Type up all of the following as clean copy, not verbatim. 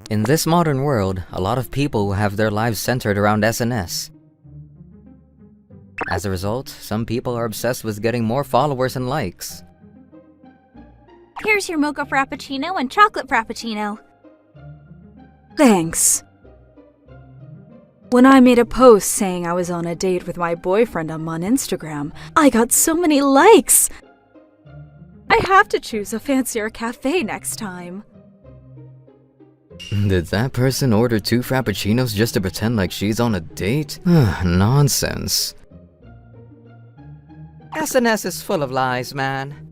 In this modern world, a lot of people have their lives centered around SNS. As a result, some people are obsessed with getting more followers and likes. Here's your mocha frappuccino and chocolate frappuccino. Thanks. When I made a post saying I was on a date with my boyfriend on Instagram, I got so many likes! I have to choose a fancier cafe next time. Did that person order 2 frappuccinos just to pretend like she's on a date? Nonsense. SNS is full of lies, man.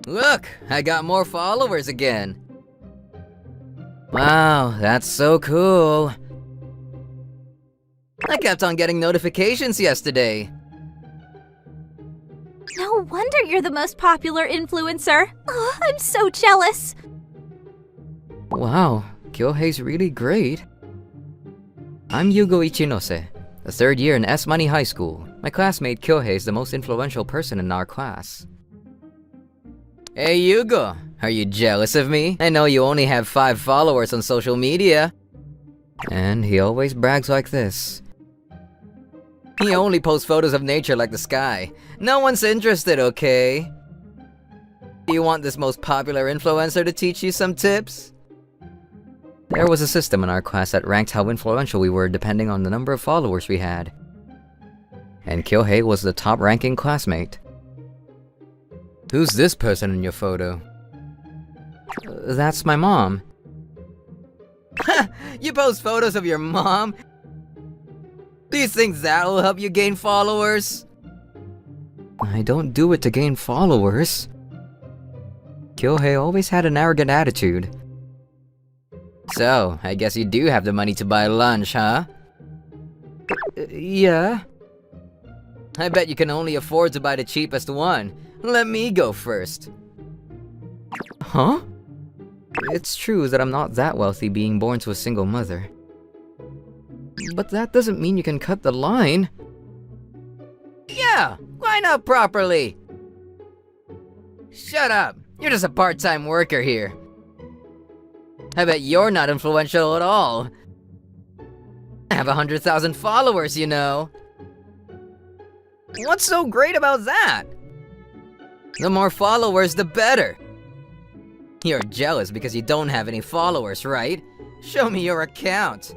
Look, I got more followers again. Wow, that's so cool. I kept on getting notifications yesterday. No wonder you're the most popular influencer. Oh, I'm so jealous. Wow, Kyohei's really great. I'm Yugo Ichinose, a 3rd year in S Money High School. My classmate Kyohei is the most influential person in our class. Hey Yugo, are you jealous of me? I know you only have 5 followers on social media. And he always brags like this. He only posts photos of nature like the sky. No one's interested, okay? Do you want this most popular influencer to teach you some tips? There was a system in our class that ranked how influential we were depending on the number of followers we had. And Kyohei was the top-ranking classmate. Who's this person in your photo? That's my mom. You post photos of your mom? Do you think that'll help you gain followers? I don't do it to gain followers. Kyohei always had an arrogant attitude. So, I guess you do have the money to buy lunch, huh? Yeah. I bet you can only afford to buy the cheapest one. Let me go first. Huh? It's true that I'm not that wealthy being born to a single mother. But that doesn't mean you can cut the line. Yeah, line up properly. Shut up, you're just a part-time worker here. I bet you're not influential at all. I have 100,000 followers, you know. What's so great about that? The more followers, the better. You're jealous because you don't have any followers, right? Show me your account.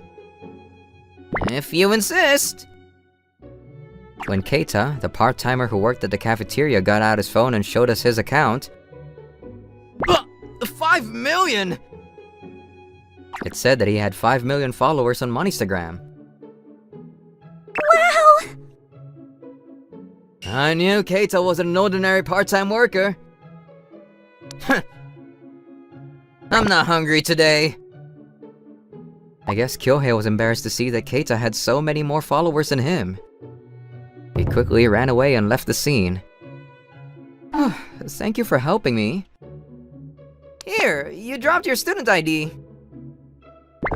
If you insist. When Keita, the part-timer who worked at the cafeteria, got out his phone and showed us his account... 5 million! It said that he had 5 million followers on Instagram. Wow! I knew Keita wasn't an ordinary part-time worker. I'm not hungry today. I guess Kyohei was embarrassed to see that Keita had so many more followers than him. He quickly ran away and left the scene. Thank you for helping me. Here, you dropped your student ID.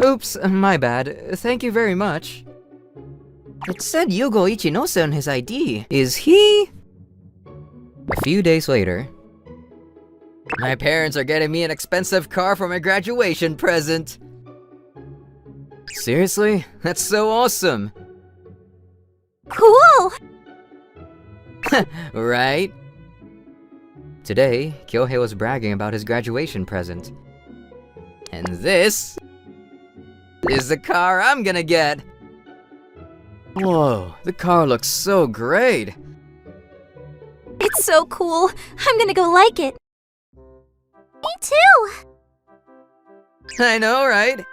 Oops, my bad. Thank you very much. It said Yugo Ichinose on his ID. Is he? A few days later... My parents are getting me an expensive car for my graduation present. Seriously? That's so awesome! Cool! Right? Today, Kyohei was bragging about his graduation present. And this... is the car I'm gonna get! Whoa, the car looks so great! It's so cool. I'm gonna go like it. Me too! I know, right?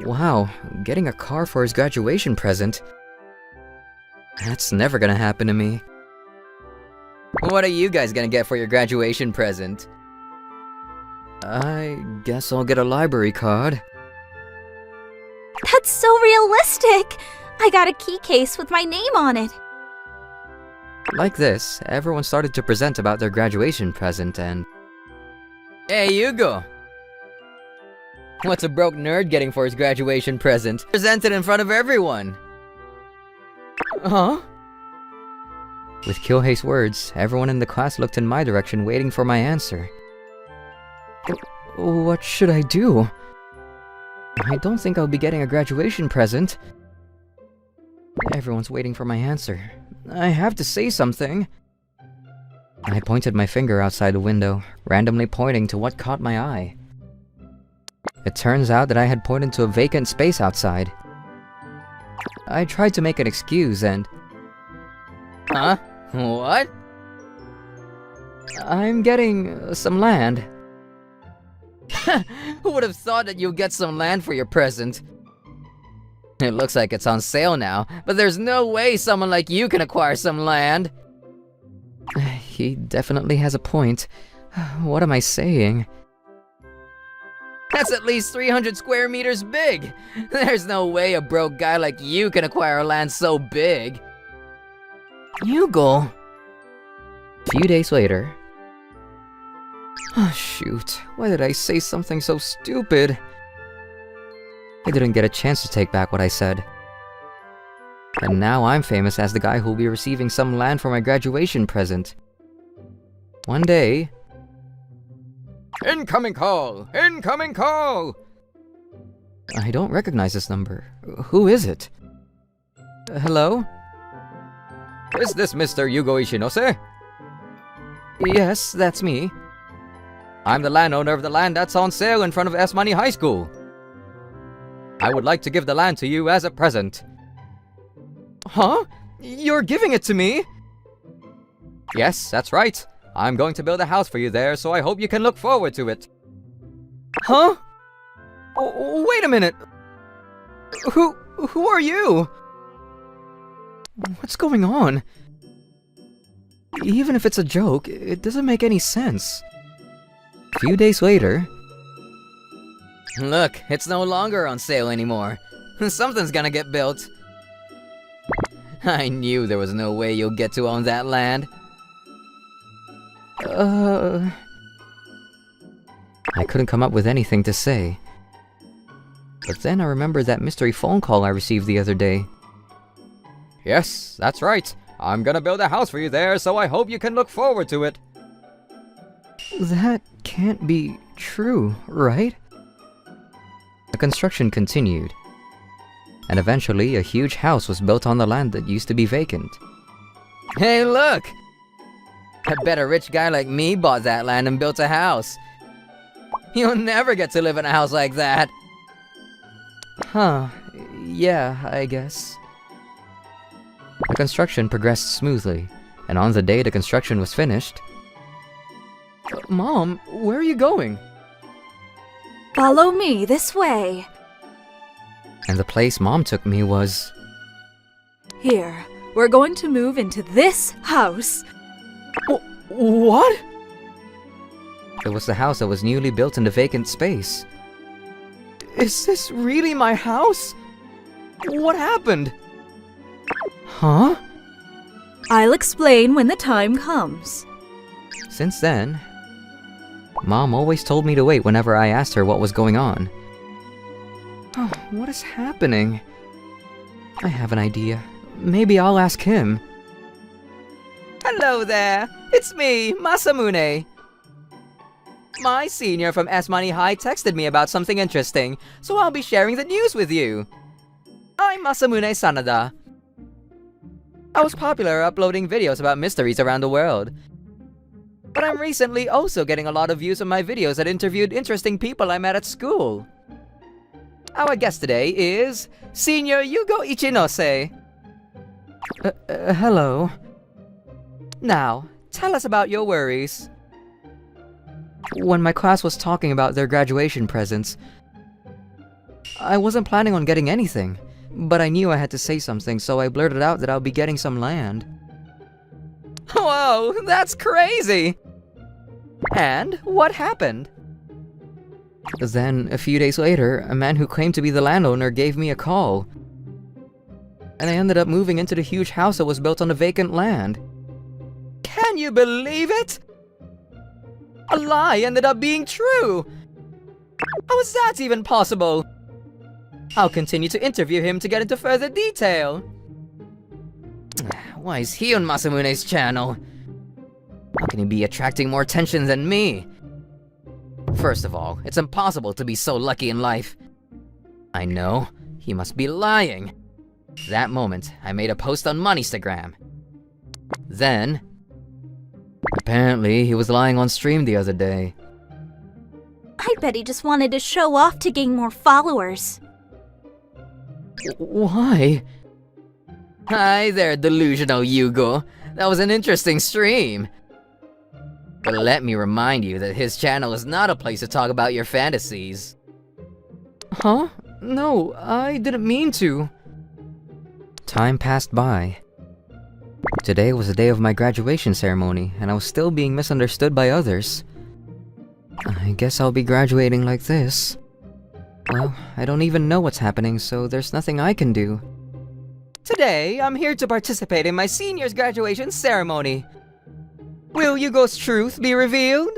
Wow, getting a car for his graduation present. That's never gonna happen to me. What are you guys gonna get for your graduation present? I guess I'll get a library card. That's so realistic! I got a key case with my name on it. Like this, everyone started to present about their graduation present and... Hey, Yugo! What's a broke nerd getting for his graduation present? Presented in front of everyone! Huh? With Kyohei's words, everyone in the class looked in my direction waiting for my answer. What should I do? I don't think I'll be getting a graduation present. Everyone's waiting for my answer. I have to say something. I pointed my finger outside the window, randomly pointing to what caught my eye. It turns out that I had pointed to a vacant space outside. I tried to make an excuse and... Huh? What? I'm getting some land. Who would have thought that you'd get some land for your present? It looks like it's on sale now, but there's no way someone like you can acquire some land. He definitely has a point. What am I saying? That's at least 300 square meters big! There's no way a broke guy like you can acquire land so big. Hugo! A few days later... Oh shoot, why did I say something so stupid? I didn't get a chance to take back what I said. And now I'm famous as the guy who'll be receiving some land for my graduation present. One day... Incoming call! Incoming call! I don't recognize this number. Who is it? Hello? Is this Mr. Yugo Ishinose? Yes, that's me. I'm the landowner of the land that's on sale in front of S Money High School. I would like to give the land to you as a present. Huh? You're giving it to me? Yes, that's right. I'm going to build a house for you there, so I hope you can look forward to it. Huh? Wait a minute. Who are you? What's going on? Even if it's a joke, it doesn't make any sense. A few days later... Look, it's no longer on sale anymore. Something's gonna get built. I knew there was no way you'll get to own that land. I couldn't come up with anything to say. But then I remembered that mystery phone call I received the other day. Yes, that's right. I'm gonna build a house for you there, so I hope you can look forward to it. That can't be true, right? The construction continued, and eventually a huge house was built on the land that used to be vacant. Hey, look! I bet a rich guy like me bought that land and built a house. You'll never get to live in a house like that. Huh, yeah, I guess. The construction progressed smoothly, and on the day the construction was finished... Mom, where are you going? Follow me this way. And the place Mom took me was... Here, we're going to move into this house. What? It was the house that was newly built in the vacant space. Is this really my house? What happened? Huh? I'll explain when the time comes. Since then, Mom always told me to wait whenever I asked her what was going on. Oh, what is happening? I have an idea. Maybe I'll ask him. Hello there! It's me, Masamune! My senior from S Money High texted me about something interesting, so I'll be sharing the news with you. I'm Masamune Sanada. I was popular uploading videos about mysteries around the world. But I'm recently also getting a lot of views on my videos that interviewed interesting people I met at school. Our guest today is Senior Yugo Ichinose. Hello. Now, tell us about your worries. When my class was talking about their graduation presents, I wasn't planning on getting anything, but I knew I had to say something, so I blurted out that I'll be getting some land. Whoa, that's crazy! And what happened? Then, a few days later, a man who claimed to be the landowner gave me a call. And I ended up moving into the huge house that was built on the vacant land. Can you believe it? A lie ended up being true! How is that even possible? I'll continue to interview him to get into further detail. Why is he on Masamune's channel? How can he be attracting more attention than me? First of all, it's impossible to be so lucky in life. I know, he must be lying. That moment, I made a post on Moneystagram. Then, apparently he was lying on stream the other day. I bet he just wanted to show off to gain more followers. Why? Hi there, delusional Yugo. That was an interesting stream. But let me remind you that his channel is not a place to talk about your fantasies. Huh? No, I didn't mean to. Time passed by. Today was the day of my graduation ceremony, and I was still being misunderstood by others. I guess I'll be graduating like this. Well, I don't even know what's happening, so there's nothing I can do. Today, I'm here to participate in my senior's graduation ceremony. Will Yugo's truth be revealed?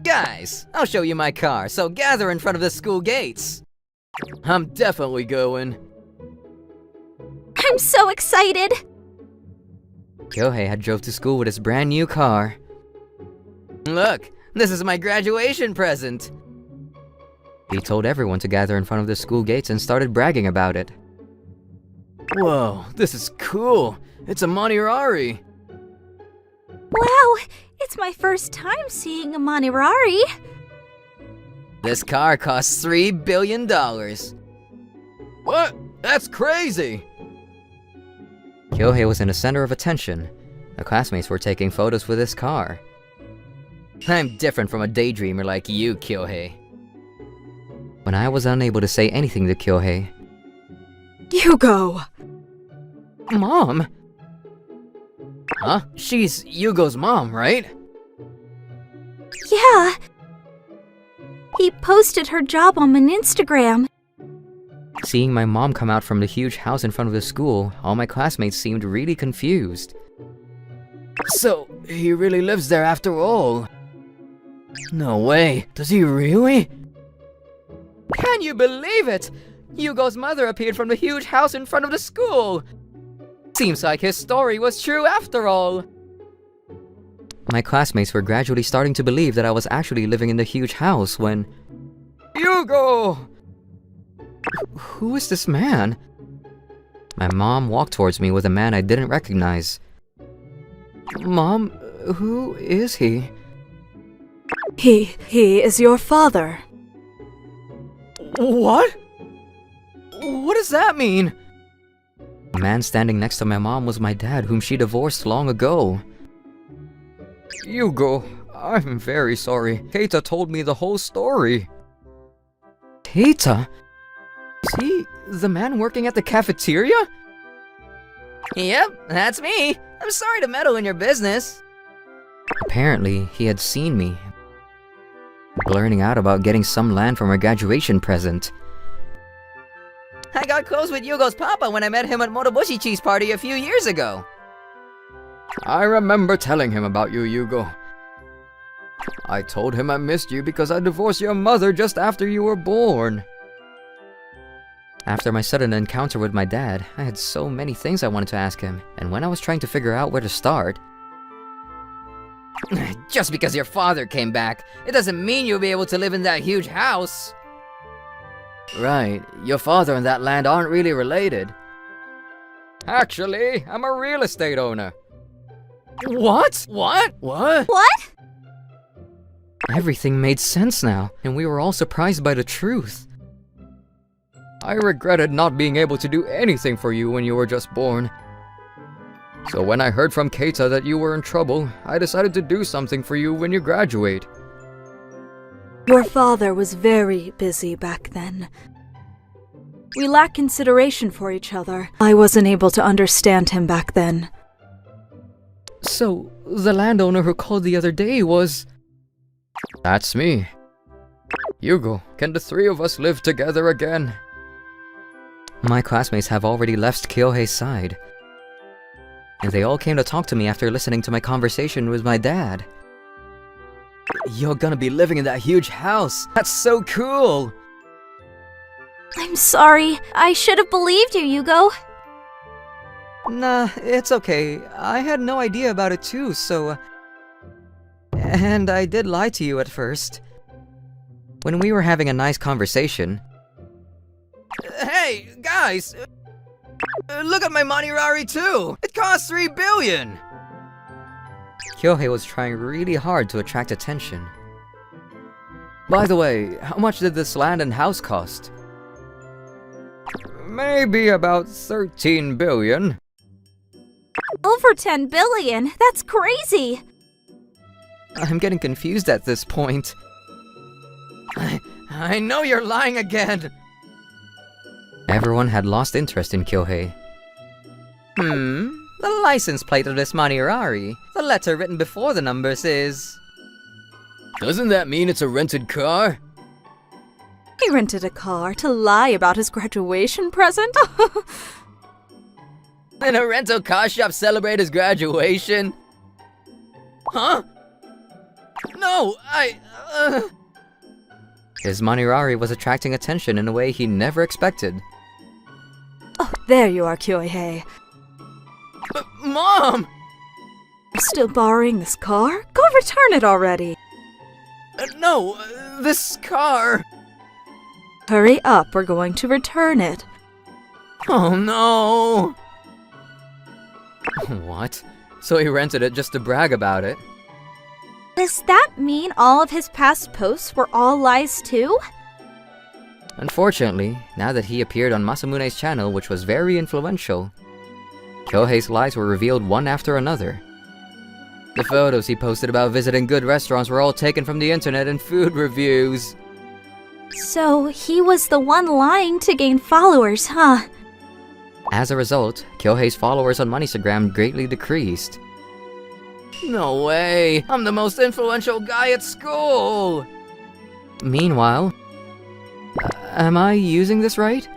Guys, I'll show you my car, so gather in front of the school gates. I'm definitely going. I'm so excited! Kyohei had drove to school with his brand new car. Look, this is my graduation present. He told everyone to gather in front of the school gates and started bragging about it. Whoa, this is cool. It's a Maserati. Wow, it's my first time seeing a Maserati. This car costs $3 billion. What? That's crazy! Kyohei was in the center of attention. The classmates were taking photos with his car. I'm different from a daydreamer like you, Kyohei. When I was unable to say anything to Kyohei... Yugo! Mom? Huh? She's Yugo's mom, right? Yeah. He posted her job on an Instagram. Seeing my mom come out from the huge house in front of the school, all my classmates seemed really confused. So, he really lives there after all? No way, does he really? Can you believe it? Yugo's mother appeared from the huge house in front of the school! Seems like his story was true after all! My classmates were gradually starting to believe that I was actually living in the huge house when... Yugo! Who is this man? My mom walked towards me with a man I didn't recognize. Mom, who is he? He is your father. What? What does that mean? The man standing next to my mom was my dad, whom she divorced long ago. Yugo, I'm very sorry. Keita told me the whole story. Keita? Is he the man working at the cafeteria? Yep, that's me. I'm sorry to meddle in your business. Apparently, he had seen me, blurting out about getting some land for my graduation present. I got close with Yugo's papa when I met him at Motobushichi's party a few years ago. I remember telling him about you, Yugo. I told him I missed you because I divorced your mother just after you were born. After my sudden encounter with my dad, I had so many things I wanted to ask him, and when I was trying to figure out where to start... Just because your father came back, it doesn't mean you'll be able to live in that huge house. Right, your father and that land aren't really related. Actually, I'm a real estate owner. What? What? What? What? Everything made sense now, and we were all surprised by the truth. I regretted not being able to do anything for you when you were just born. So when I heard from Keita that you were in trouble, I decided to do something for you when you graduate. Your father was very busy back then. We lacked consideration for each other. I wasn't able to understand him back then. So, the landowner who called the other day was... That's me. Yugo, can the three of us live together again? My classmates have already left Kyohei's side. And they all came to talk to me after listening to my conversation with my dad. You're gonna be living in that huge house! That's so cool! I'm sorry. I should have believed you, Yugo. Nah, it's okay. I had no idea about it too, so... And I did lie to you at first. When we were having a nice conversation... Hey, guys! Look at my Manirari too! It costs 3 billion! Kyohei was trying really hard to attract attention. By the way, how much did this land and house cost? Maybe about 13 billion. Over 10 billion? That's crazy! I'm getting confused at this point. I know you're lying again! Everyone had lost interest in Kyohei. The license plate of this Manirari, the letter written before the numbers is... Doesn't that mean it's a rented car? He rented a car to lie about his graduation present? In a rental car shop celebrate his graduation? Huh? No, His Manirari was attracting attention in a way he never expected. Oh, there you are, Kyohei. Mom! You're still borrowing this car? Go return it already! No, this car... Hurry up, we're going to return it. Oh no! What? So he rented it just to brag about it? Does that mean all of his past posts were all lies too? Unfortunately, now that he appeared on Masamune's channel, which was very influential, Kyohei's lies were revealed one after another. The photos he posted about visiting good restaurants were all taken from the internet and food reviews. So he was the one lying to gain followers, huh? As a result, Kyohei's followers on Instagram greatly decreased. No way! I'm the most influential guy at school! Meanwhile... am I using this right?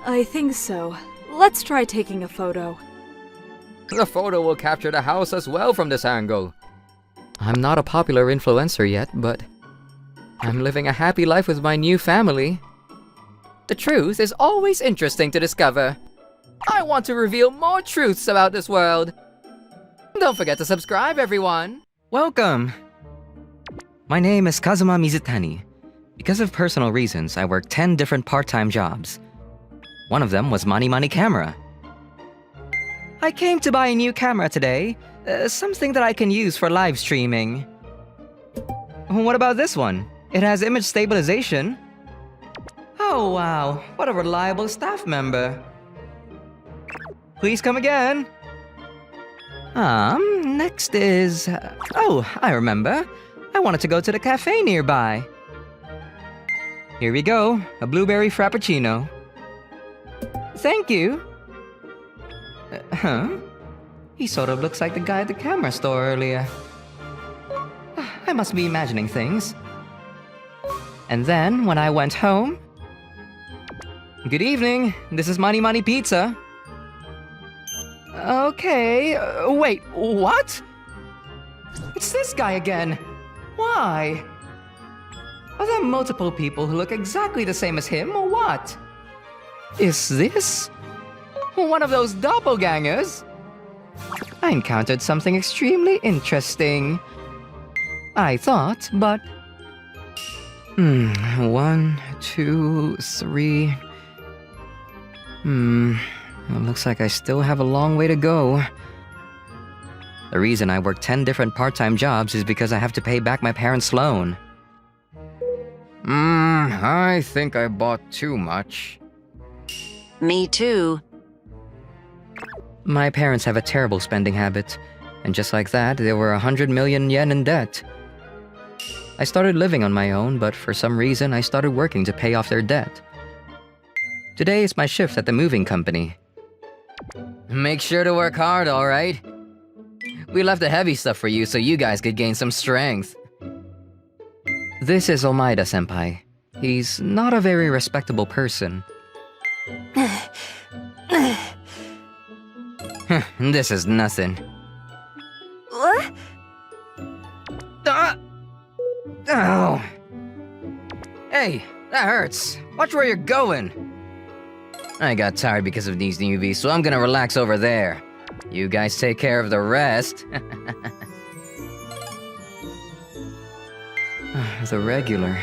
I think so. Let's try taking a photo. The photo will capture the house as well from this angle. I'm not a popular influencer yet, but... I'm living a happy life with my new family. The truth is always interesting to discover. I want to reveal more truths about this world. Don't forget to subscribe, everyone! Welcome! My name is Kazuma Mizutani. Because of personal reasons, I work 10 different part-time jobs. One of them was Mani Camera. I came to buy a new camera today, something that I can use for live streaming. What about this one? It has image stabilization. Oh wow, what a reliable staff member. Please come again. Next is... oh, I remember. I wanted to go to the cafe nearby. Here we go, a blueberry frappuccino. Thank you. Huh? He sort of looks like the guy at the camera store earlier. I must be imagining things. And then, when I went home... Good evening, this is Mani Pizza. Okay, wait, what? It's this guy again. Why? Are there multiple people who look exactly the same as him, or what? Is this one of those doppelgangers? I encountered something extremely interesting. I thought, but... 1, 2, 3... It looks like I still have a long way to go. The reason I work 10 different part-time jobs is because I have to pay back my parents' loan. I think I bought too much. Me too. My parents have a terrible spending habit, and just like that, they were 100 million yen in debt. I started living on my own, but for some reason I started working to pay off their debt. Today is my shift at the moving company. Make sure to work hard, alright? We left the heavy stuff for you so you guys could gain some strength. This is Omaida-senpai. He's not a very respectable person. This is nothing. What? Oh! Hey, that hurts. Watch where you're going. I got tired because of these newbies, so I'm gonna relax over there. You guys take care of the rest. The regular.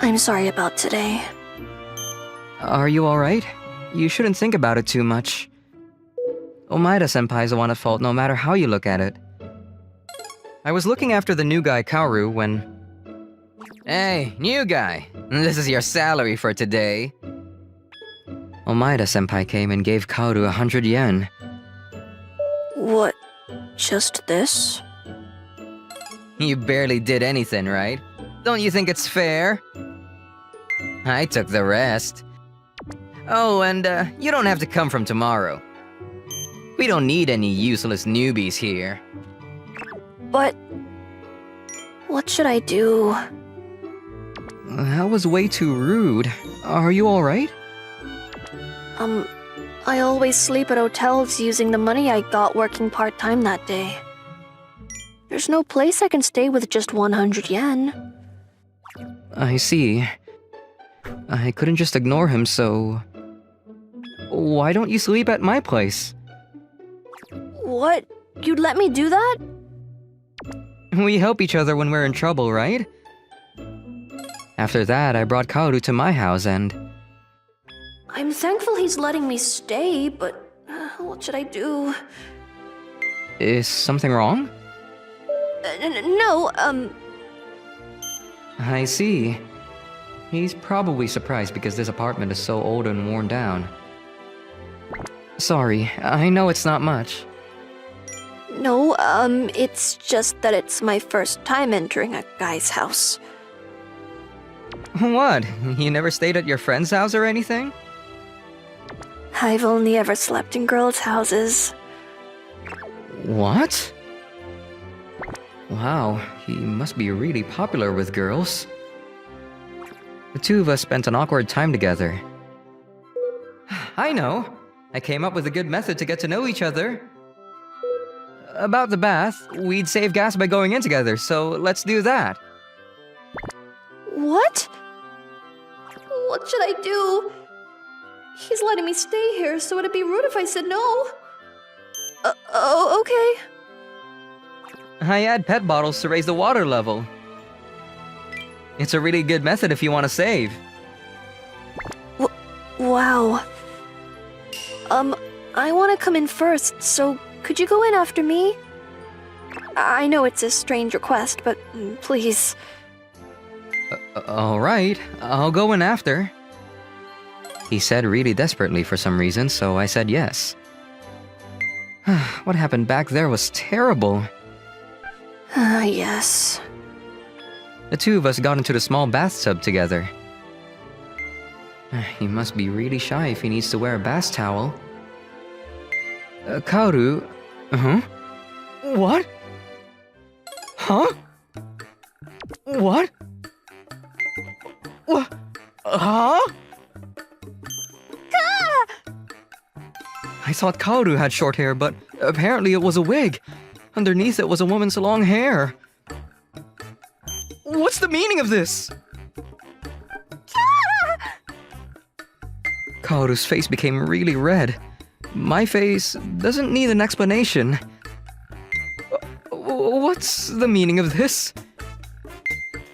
I'm sorry about today. Are you alright? You shouldn't think about it too much. Omaida-senpai's the one at fault no matter how you look at it. I was looking after the new guy, Kaoru, when... Hey, new guy! This is your salary for today. Omaida-senpai came and gave Kaoru 100 yen. What? Just this? You barely did anything, right? Don't you think it's fair? I took the rest. Oh, and you don't have to come from tomorrow. We don't need any useless newbies here. But... what should I do? That was way too rude. Are you alright? I always sleep at hotels using the money I got working part-time that day. There's no place I can stay with just 100 yen. I see. I couldn't just ignore him, so... Why don't you sleep at my place? What? You'd let me do that? We help each other when we're in trouble, right? After that, I brought Kaoru to my house and... I'm thankful he's letting me stay, but what should I do? Is something wrong? No, I see. He's probably surprised because this apartment is so old and worn down. Sorry, I know it's not much. No, it's just that it's my first time entering a guy's house. What? You never stayed at your friend's house or anything? I've only ever slept in girls' houses. What? Wow, he must be really popular with girls. The two of us spent an awkward time together. I know! I came up with a good method to get to know each other. About the bath, we'd save gas by going in together, so let's do that. What? What should I do? He's letting me stay here, so it'd be rude if I said no. Oh, okay. I add pet bottles to raise the water level. It's a really good method if you want to save. Wow. I want to come in first, so could you go in after me? I know it's a strange request, but please. Alright, I'll go in after. He said really desperately for some reason, so I said yes. What happened back there was terrible. Yes. The two of us got into the small bathtub together. He must be really shy if he needs to wear a bath towel. Kaoru... Huh? What? Huh? What? What? Huh? I thought Kaoru had short hair, but apparently it was a wig. Underneath it was a woman's long hair. What's the meaning of this? Kaoru's face became really red. My face doesn't need an explanation. What's the meaning of this?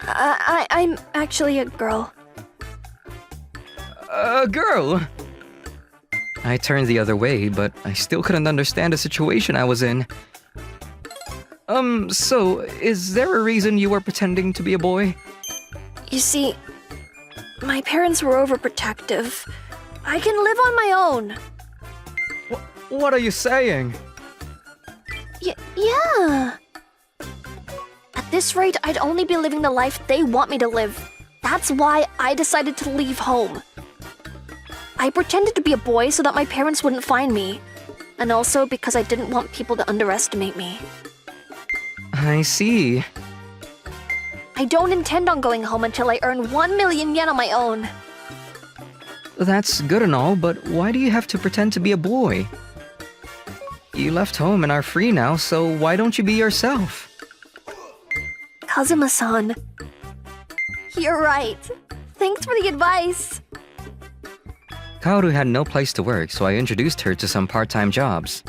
I'm actually a girl. A girl? I turned the other way, but I still couldn't understand the situation I was in. So, is there a reason you were pretending to be a boy? You see, my parents were overprotective. I can live on my own. What are you saying? Yeah. At this rate, I'd only be living the life they want me to live. That's why I decided to leave home. I pretended to be a boy so that my parents wouldn't find me. And also because I didn't want people to underestimate me. I see. I don't intend on going home until I earn 1 million yen on my own. That's good and all, but why do you have to pretend to be a boy? You left home and are free now, so why don't you be yourself? Kazuma-san. You're right. Thanks for the advice. Kaoru had no place to work, so I introduced her to some part-time jobs.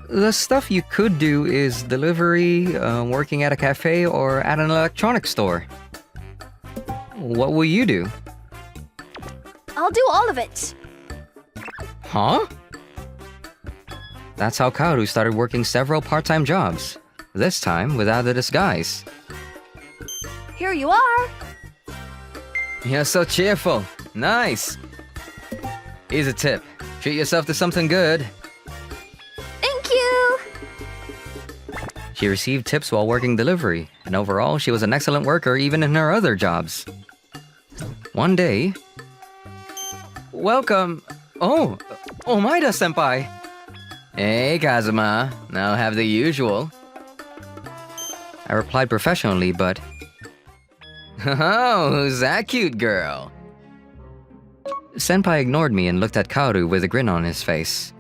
The stuff you could do is delivery, working at a cafe, or at an electronics store. What will you do? I'll do all of it. Huh? That's how Kaoru started working several part-time jobs. This time without a disguise. Here you are. You're so cheerful. Nice. Here's a tip. Treat yourself to something good. Thank you. She received tips while working delivery, and overall she was an excellent worker even in her other jobs. One day... Welcome... Oh, Maida-senpai. Hey, Kazuma. Now have the usual. I replied professionally, but... Oh, who's that cute girl? Senpai ignored me and looked at Kaoru with a grin on his face.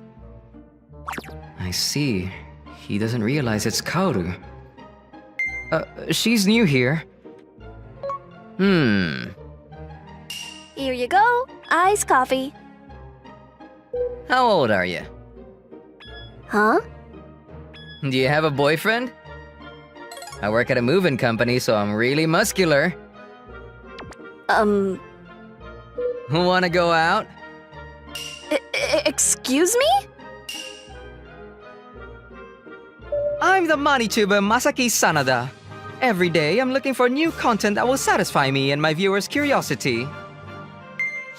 I see. He doesn't realize it's Kaoru. She's new here. Here you go. Iced coffee. How old are you? Huh? Do you have a boyfriend? I work at a moving company, so I'm really muscular. Wanna go out? Excuse me? I'm the Manituber Masaki Sanada. Every day, I'm looking for new content that will satisfy me and my viewers' curiosity.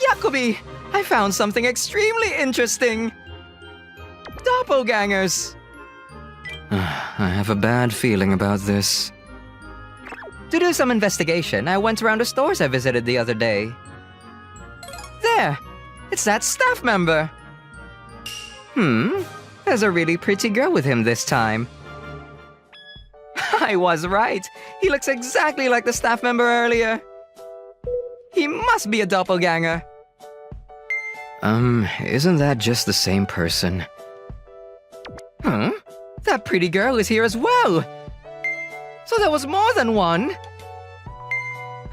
Yakobi! I found something extremely interesting! Doppelgangers! I have a bad feeling about this. To do some investigation, I went around the stores I visited the other day. There! It's that staff member! There's a really pretty girl with him this time. I was right. He looks exactly like the staff member earlier. He must be a doppelganger. Isn't that just the same person? That pretty girl is here as well. So there was more than one.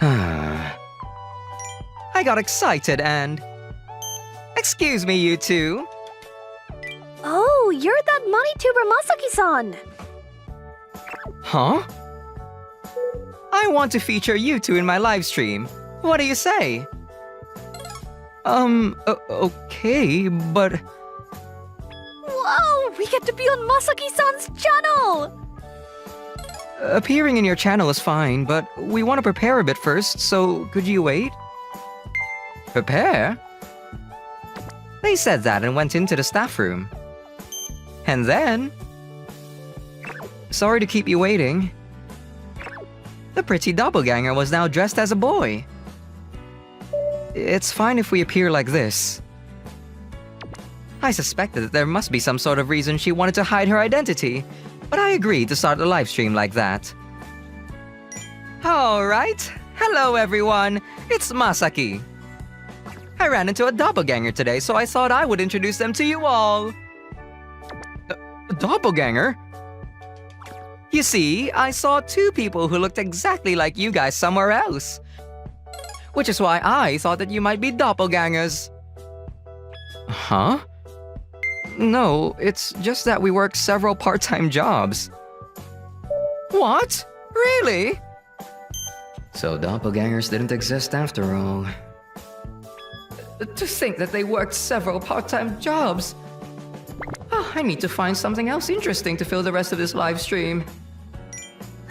I got excited and... Excuse me, you two. Oh, you're that Manituber Masaki-san. Huh? I want to feature you two in my live stream. What do you say? Okay, but... Whoa, we get to be on Masaki-san's channel! Appearing in your channel is fine, but we want to prepare a bit first, so could you wait? Prepare? They said that and went into the staff room. And then... Sorry to keep you waiting. The pretty doppelganger was now dressed as a boy. It's fine if we appear like this. I suspected that there must be some sort of reason she wanted to hide her identity, but I agreed to start the livestream like that. Alright, hello everyone, it's Masaki. I ran into a doppelganger today, so I thought I would introduce them to you all. A doppelganger? You see, I saw two people who looked exactly like you guys somewhere else. Which is why I thought that you might be doppelgangers. Huh? No, it's just that we work several part-time jobs. What? Really? So doppelgangers didn't exist after all. To think that they worked several part-time jobs. Oh, I need to find something else interesting to fill the rest of this live stream.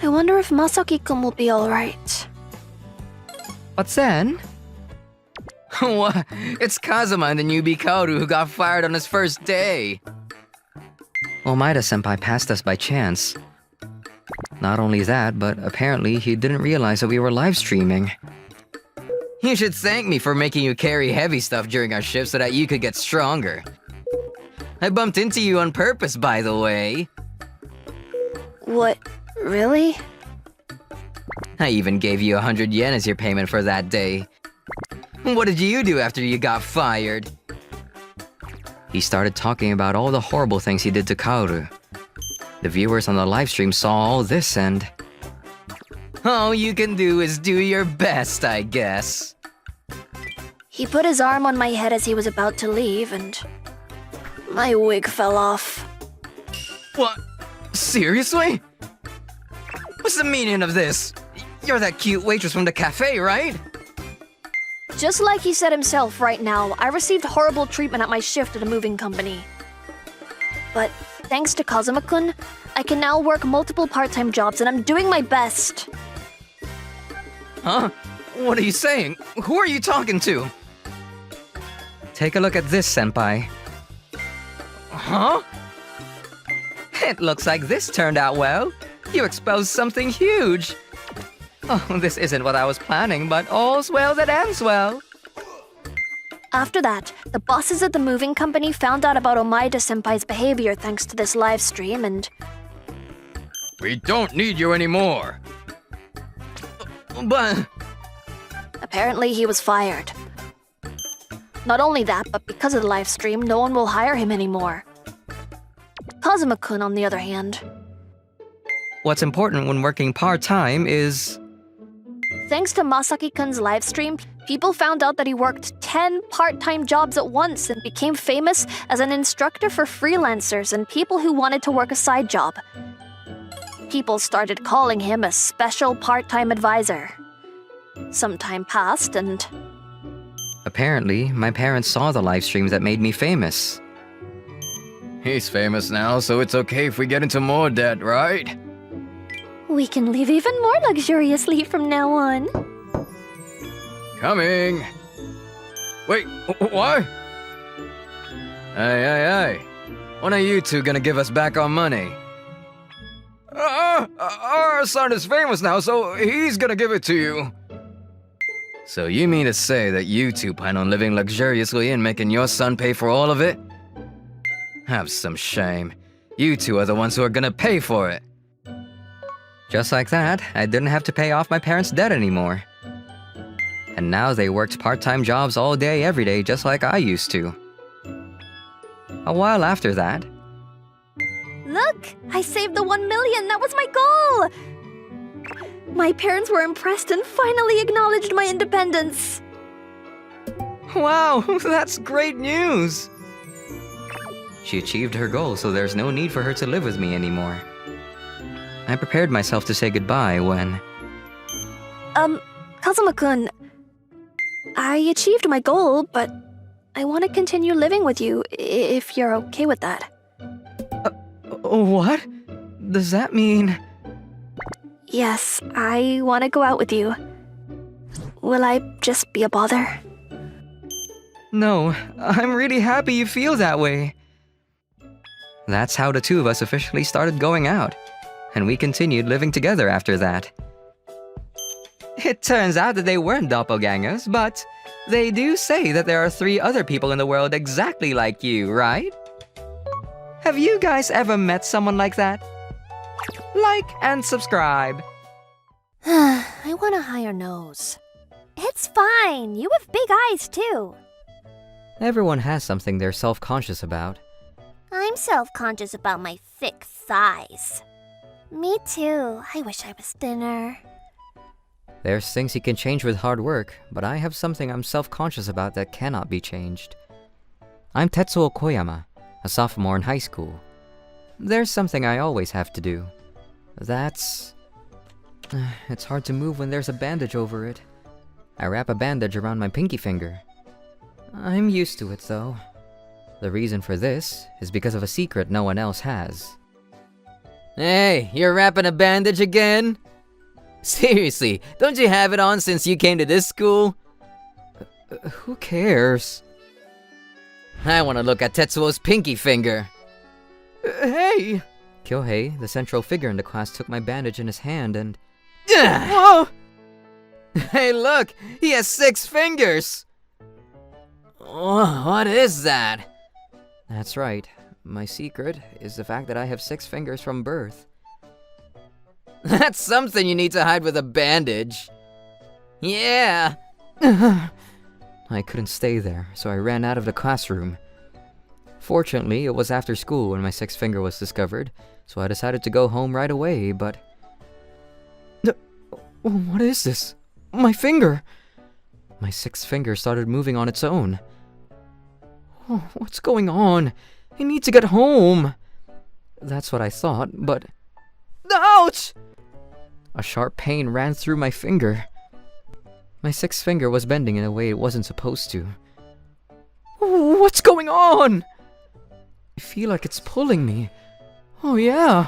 I wonder if Masaki-kun will be alright. But then... What? It's Kazuma and the newbie Kaoru who got fired on his first day. Maida-senpai passed us by chance. Not only that, but apparently he didn't realize that we were live streaming. You should thank me for making you carry heavy stuff during our shift so that you could get stronger. I bumped into you on purpose, by the way. What? Really? I even gave you 100 yen as your payment for that day. What did you do after you got fired? He started talking about all the horrible things he did to Kaoru. The viewers on the livestream saw all this and... All you can do is do your best, I guess. He put his arm on my head as he was about to leave, and my wig fell off. What? Seriously? What's the meaning of this? You're that cute waitress from the cafe, right? Just like he said himself right now, I received horrible treatment at my shift at a moving company. But thanks to Kazuma-kun, I can now work multiple part-time jobs and I'm doing my best. Huh? What are you saying? Who are you talking to? Take a look at this, senpai. Huh? It looks like this turned out well. You exposed something huge. Oh, this isn't what I was planning, but all's well that ends well. After that, the bosses at the moving company found out about Omaida-senpai's behavior thanks to this live stream and... We don't need you anymore. But... apparently he was fired. Not only that, but because of the live stream, no one will hire him anymore. Kazuma-kun, on the other hand... What's important when working part-time is... Thanks to Masaki-kun's live stream, people found out that he worked 10 part-time jobs at once and became famous as an instructor for freelancers and people who wanted to work a side job. People started calling him a special part-time advisor. Some time passed and... Apparently, my parents saw the live streams that made me famous. He's famous now, so it's okay if we get into more debt, right? We can live even more luxuriously from now on. Coming! Wait, what? Hey. When are you two gonna give us back our money? Our son is famous now, so he's gonna give it to you. So you mean to say that you two plan on living luxuriously and making your son pay for all of it? Have some shame. You two are the ones who are gonna pay for it. Just like that, I didn't have to pay off my parents' debt anymore. And now they worked part-time jobs all day, every day, just like I used to. A while after that... Look! I saved the 1 million! That was my goal! My parents were impressed and finally acknowledged my independence. Wow, that's great news! She achieved her goal, so there's no need for her to live with me anymore. I prepared myself to say goodbye when... Kazuma-kun, I achieved my goal, but I want to continue living with you, if you're okay with that. What? Does that mean... Yes, I want to go out with you. Will I just be a bother? No, I'm really happy you feel that way. That's how the two of us officially started going out, and we continued living together after that. It turns out that they weren't doppelgangers, but they do say that there are 3 other people in the world exactly like you, right? Have you guys ever met someone like that? Like and subscribe. I want a higher nose. It's fine. You have big eyes, too. Everyone has something they're self-conscious about. I'm self-conscious about my thick thighs. Me too. I wish I was thinner. There's things you can change with hard work, but I have something I'm self-conscious about that cannot be changed. I'm Tetsuo Koyama, a sophomore in high school. There's something I always have to do. That's... It's hard to move when there's a bandage over it. I wrap a bandage around my pinky finger. I'm used to it, though. The reason for this is because of a secret no one else has. Hey, you're wrapping a bandage again? Seriously, don't you have it on since you came to this school? Who cares? I want to look at Tetsuo's pinky finger. Hey! Kyohei, the central figure in the class, took my bandage in his hand and... Whoa! Hey look! He has 6 fingers! Oh, what is that? That's right. My secret is the fact that I have 6 fingers from birth. That's something you need to hide with a bandage. Yeah! I couldn't stay there, so I ran out of the classroom. Fortunately, it was after school when my 6th finger was discovered, so I decided to go home right away, but... What is this? My finger! My 6th finger started moving on its own. Oh, what's going on? I need to get home! That's what I thought, but... Ouch! A sharp pain ran through my finger. My sixth finger was bending in a way it wasn't supposed to. What's going on? I feel like it's pulling me. Oh yeah.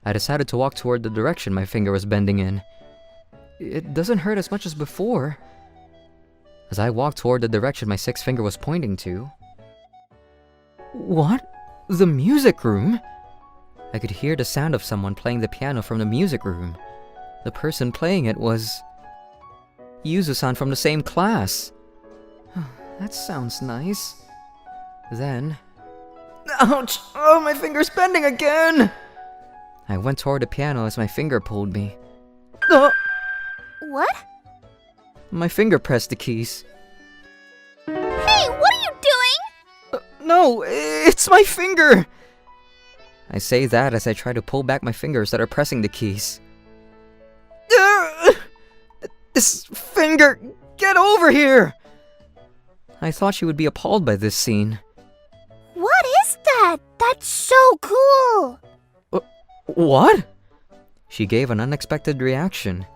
I decided to walk toward the direction my finger was bending in. It doesn't hurt as much as before. As I walked toward the direction my sixth finger was pointing to... What? The music room? I could hear the sound of someone playing the piano from the music room. The person playing it was... Yuzu-san from the same class. That sounds nice. Then... Ouch! Oh, my finger's bending again! I went toward the piano as my finger pulled me. What? My finger pressed the keys. Hey, what are you doing? No, it's my finger! I say that as I try to pull back my fingers that are pressing the keys. This finger! Get over here! I thought she would be appalled by this scene. What is that? That's so cool! What? She gave an unexpected reaction.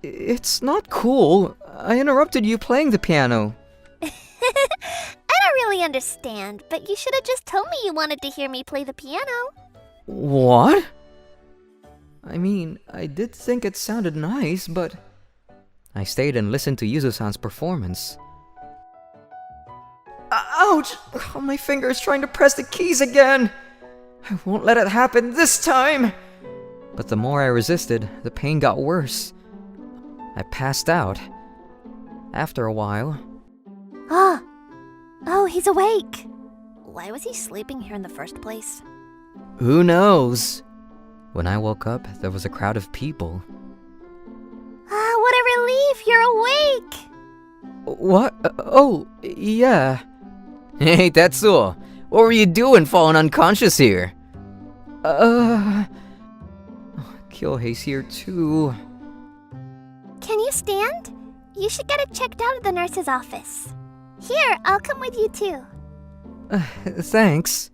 It's not cool. I interrupted you playing the piano. I don't really understand, but you should have just told me you wanted to hear me play the piano. What? I mean, I did think it sounded nice, but... I stayed and listened to Yuzu-san's performance. Ouch! Oh, my finger is trying to press the keys again! I won't let it happen this time! But the more I resisted, the pain got worse. I passed out. After a while... Oh, he's awake. Why was he sleeping here in the first place? Who knows? When I woke up, there was a crowd of people. What a relief, you're awake! What? Oh, yeah. Hey, Tetsuo, what were you doing falling unconscious here? Kyohei's here too. Can you stand? You should get it checked out at the nurse's office. Here, I'll come with you too. Thanks.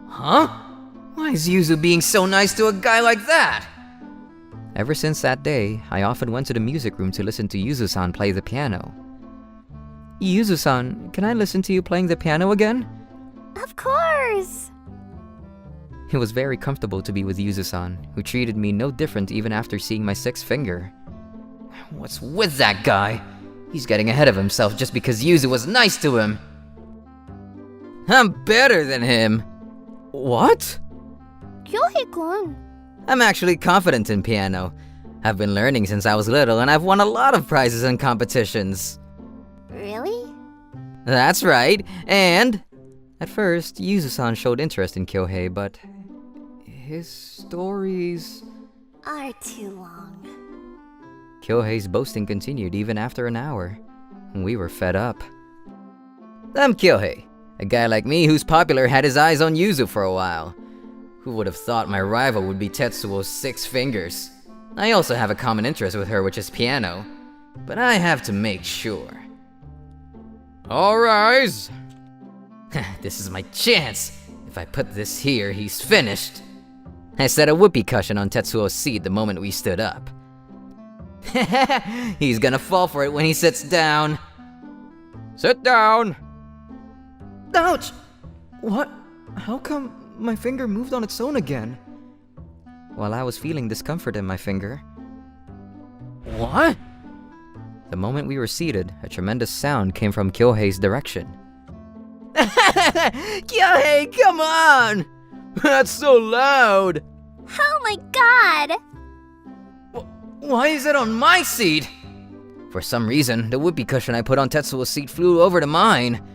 Huh? Why is Yuzu being so nice to a guy like that? Ever since that day, I often went to the music room to listen to Yuzu-san play the piano. Yuzu-san, can I listen to you playing the piano again? Of course! It was very comfortable to be with Yuzu-san, who treated me no different even after seeing my sixth finger. What's with that guy? He's getting ahead of himself just because Yuzu was nice to him. I'm better than him. What? Kyohei-kun. I'm actually confident in piano. I've been learning since I was little and I've won a lot of prizes and competitions. Really? That's right, and... At first, Yuzu-san showed interest in Kyohei, but... his stories... are too long. Kyohei's boasting continued even after an hour. We were fed up. I'm Kyohei. A guy like me who's popular had his eyes on Yuzu for a while. Who would have thought my rival would be Tetsuo's six fingers? I also have a common interest with her, which is piano. But I have to make sure. All rise! This is my chance. If I put this here, he's finished. I set a whoopee cushion on Tetsuo's seat the moment we stood up. He's gonna fall for it when he sits down. Sit down! Ouch! What? How come my finger moved on its own again? While I was feeling discomfort in my finger. What? The moment we were seated, a tremendous sound came from Kyohei's direction. Kyohei, come on! That's so loud! Oh my god! Why is it on my seat? For some reason, the whoopee cushion I put on Tetsuo's seat flew over to mine.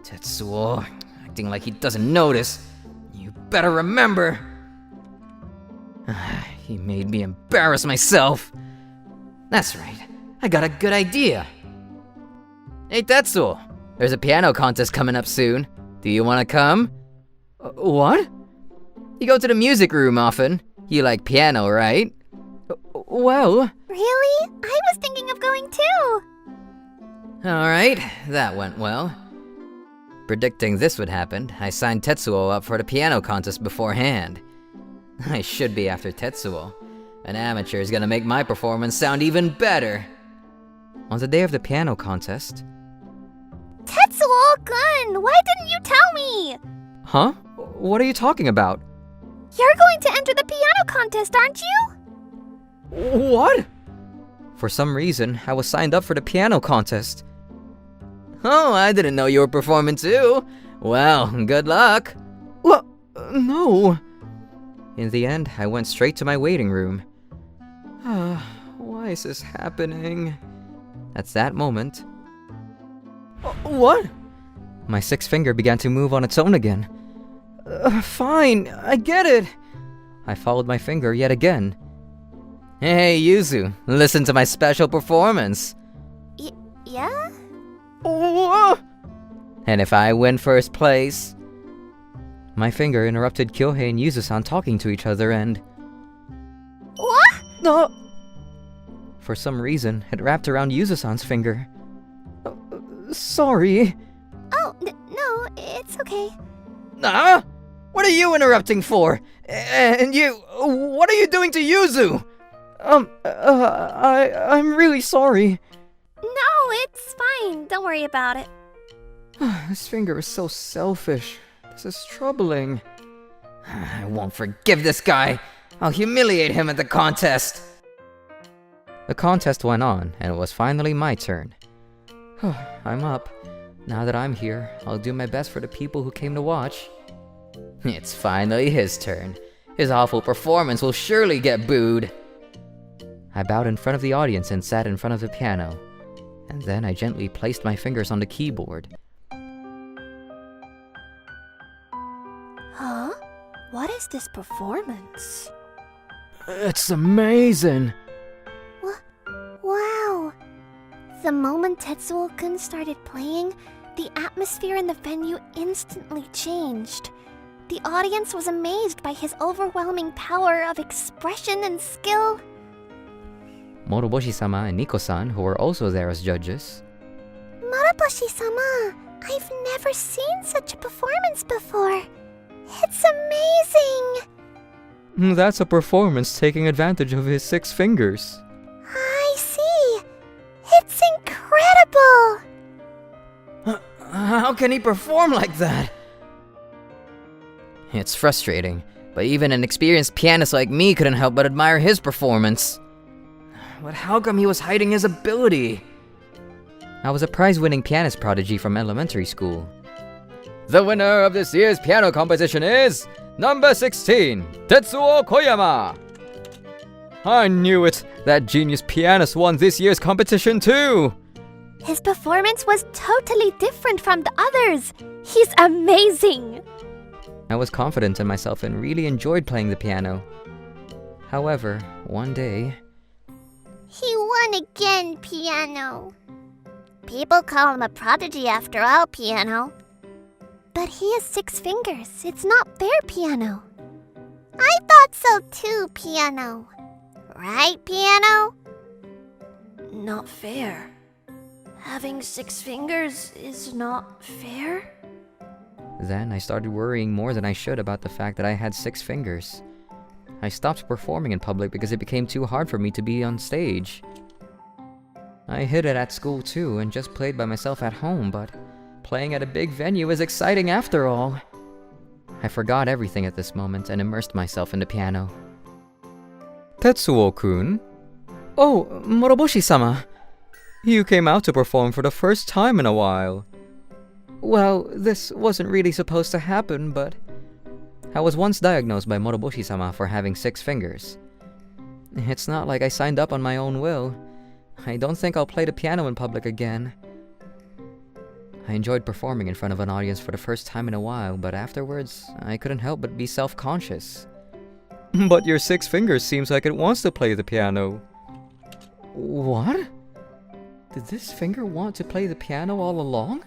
Tetsuo, acting like he doesn't notice. You better remember. He made me embarrass myself. That's right, I got a good idea. Hey Tetsuo, there's a piano contest coming up soon. Do you want to come? What? You go to the music room often. You like piano, right? Well... Really? I was thinking of going too. Alright, that went well. Predicting this would happen, I signed Tetsuo up for the piano contest beforehand. I should be after Tetsuo. An amateur is gonna make my performance sound even better. On the day of the piano contest... Tetsuo-kun, why didn't you tell me? Huh? What are you talking about? You're going to enter the piano contest, aren't you? What? For some reason, I was signed up for the piano contest. Oh, I didn't know you were performing too. Well, good luck. What? No. In the end, I went straight to my waiting room. Why is this happening? At that moment... What? My sixth finger began to move on its own again. Fine, I get it. I followed my finger yet again. Hey, Yuzu, listen to my special performance. Yeah? Whoa! And if I win first place... My finger interrupted Kyohei and Yuzu-san talking to each other and... What? No! For some reason, it wrapped around Yuzu-san's finger. Sorry. Oh, no, it's okay. Ah! What are you interrupting for? And you, what are you doing to Yuzu? I'm really sorry. No, it's fine. Don't worry about it. This finger is so selfish. This is troubling. I won't forgive this guy. I'll humiliate him at the contest. The contest went on, and it was finally my turn. I'm up. Now that I'm here, I'll do my best for the people who came to watch. It's finally his turn. His awful performance will surely get booed. I bowed in front of the audience and sat in front of the piano. And then I gently placed my fingers on the keyboard. Huh? What is this performance? It's amazing! Wow! The moment Tetsuo-kun started playing, the atmosphere in the venue instantly changed. The audience was amazed by his overwhelming power of expression and skill. Moroboshi-sama and Niko-san, who were also there as judges. Moroboshi-sama, I've never seen such a performance before. It's amazing! That's a performance taking advantage of his 6 fingers. I see. It's incredible! How can he perform like that? It's frustrating, but even an experienced pianist like me couldn't help but admire his performance. But how come he was hiding his ability? I was a prize-winning pianist prodigy from elementary school. The winner of this year's piano competition is number 16, Tetsuo Koyama! I knew it! That genius pianist won this year's competition too! His performance was totally different from the others. He's amazing! I was confident in myself and really enjoyed playing the piano. However, one day... He won again, piano. People call him a prodigy after all, piano. But he has 6 fingers. It's not fair, piano. I thought so too, piano. Right, piano? Not fair. Having 6 fingers is not fair? Then I started worrying more than I should about the fact that I had 6 fingers. I stopped performing in public because it became too hard for me to be on stage. I hid it at school too and just played by myself at home, but playing at a big venue is exciting after all. I forgot everything at this moment and immersed myself in the piano. Tetsuo-kun? Oh, Moroboshi-sama. You came out to perform for the first time in a while. Well, this wasn't really supposed to happen, but... I was once diagnosed by Moroboshi-sama for having 6 fingers. It's not like I signed up on my own will. I don't think I'll play the piano in public again. I enjoyed performing in front of an audience for the first time in a while, but afterwards, I couldn't help but be self-conscious. But your 6 fingers seems like it wants to play the piano. What? Did this finger want to play the piano all along?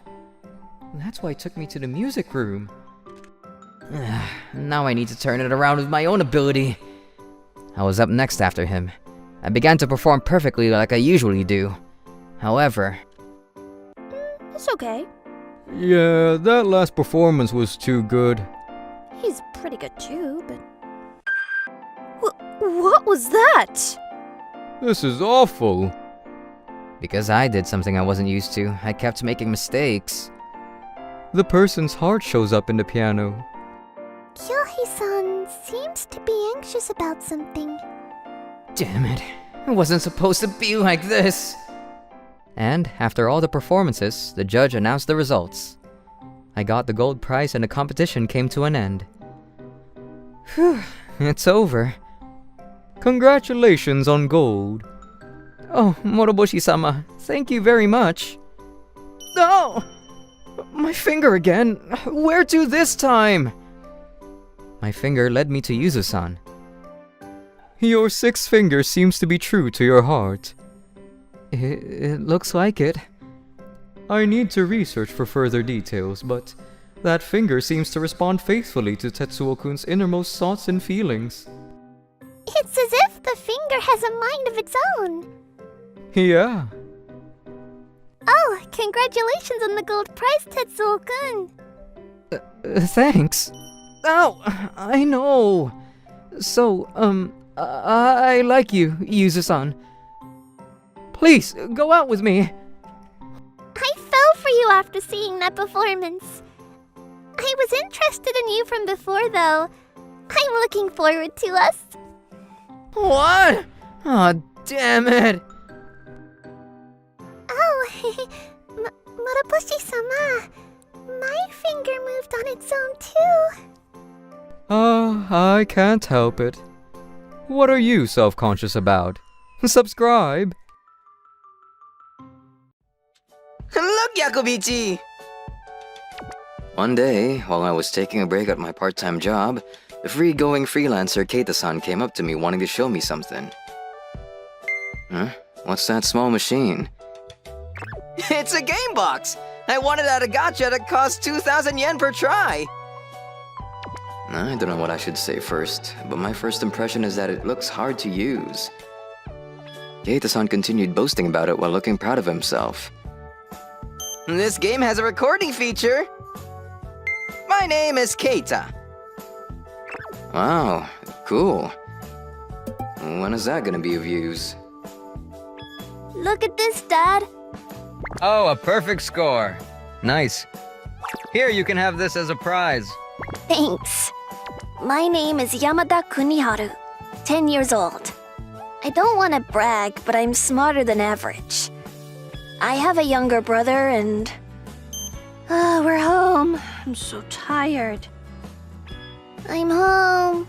That's why it took me to the music room. Now I need to turn it around with my own ability. I was up next after him. I began to perform perfectly like I usually do. However... It's okay. Yeah, that last performance was too good. He's pretty good too, but... What was that? This is awful. Because I did something I wasn't used to, I kept making mistakes. The person's heart shows up in the piano. Kyohei-san seems to be anxious about something. Damn it. It wasn't supposed to be like this. And after all the performances, the judge announced the results. I got the gold prize and the competition came to an end. Whew, it's over. Congratulations on gold. Oh, Moroboshi-sama, thank you very much. Oh! My finger again. Where to this time? My finger led me to Yuzu-san. Your sixth finger seems to be true to your heart. It looks like it. I need to research for further details, but that finger seems to respond faithfully to Tetsuo-kun's innermost thoughts and feelings. It's as if the finger has a mind of its own. Yeah. Oh, congratulations on the gold prize, Tetsuo-kun. Thanks. Ow, I know. So, I like you, Yuzu-san. Please, go out with me. I fell for you after seeing that performance. I was interested in you from before, though. I'm looking forward to us. What? Aw, damn it. Oh, Moroboshi-sama. My finger moved on its own, too. I can't help it. What are you self-conscious about? Subscribe. Look, Yakubichi! One day, while I was taking a break at my part-time job, the free-going freelancer Keita-san came up to me wanting to show me something. Huh? What's that small machine? It's a game box! I won it at a gacha that cost 2,000 yen per try! I don't know what I should say first, but my first impression is that it looks hard to use. Keita-san continued boasting about it while looking proud of himself. This game has a recording feature! My name is Keita. Wow, cool. When is that gonna be of use? Look at this, Dad. Oh, a perfect score. Nice. Here, you can have this as a prize. Thanks. My name is Yamada Kuniharu, 10 years old. I don't want to brag, but I'm smarter than average. I have a younger brother and... we're home. I'm so tired. I'm home.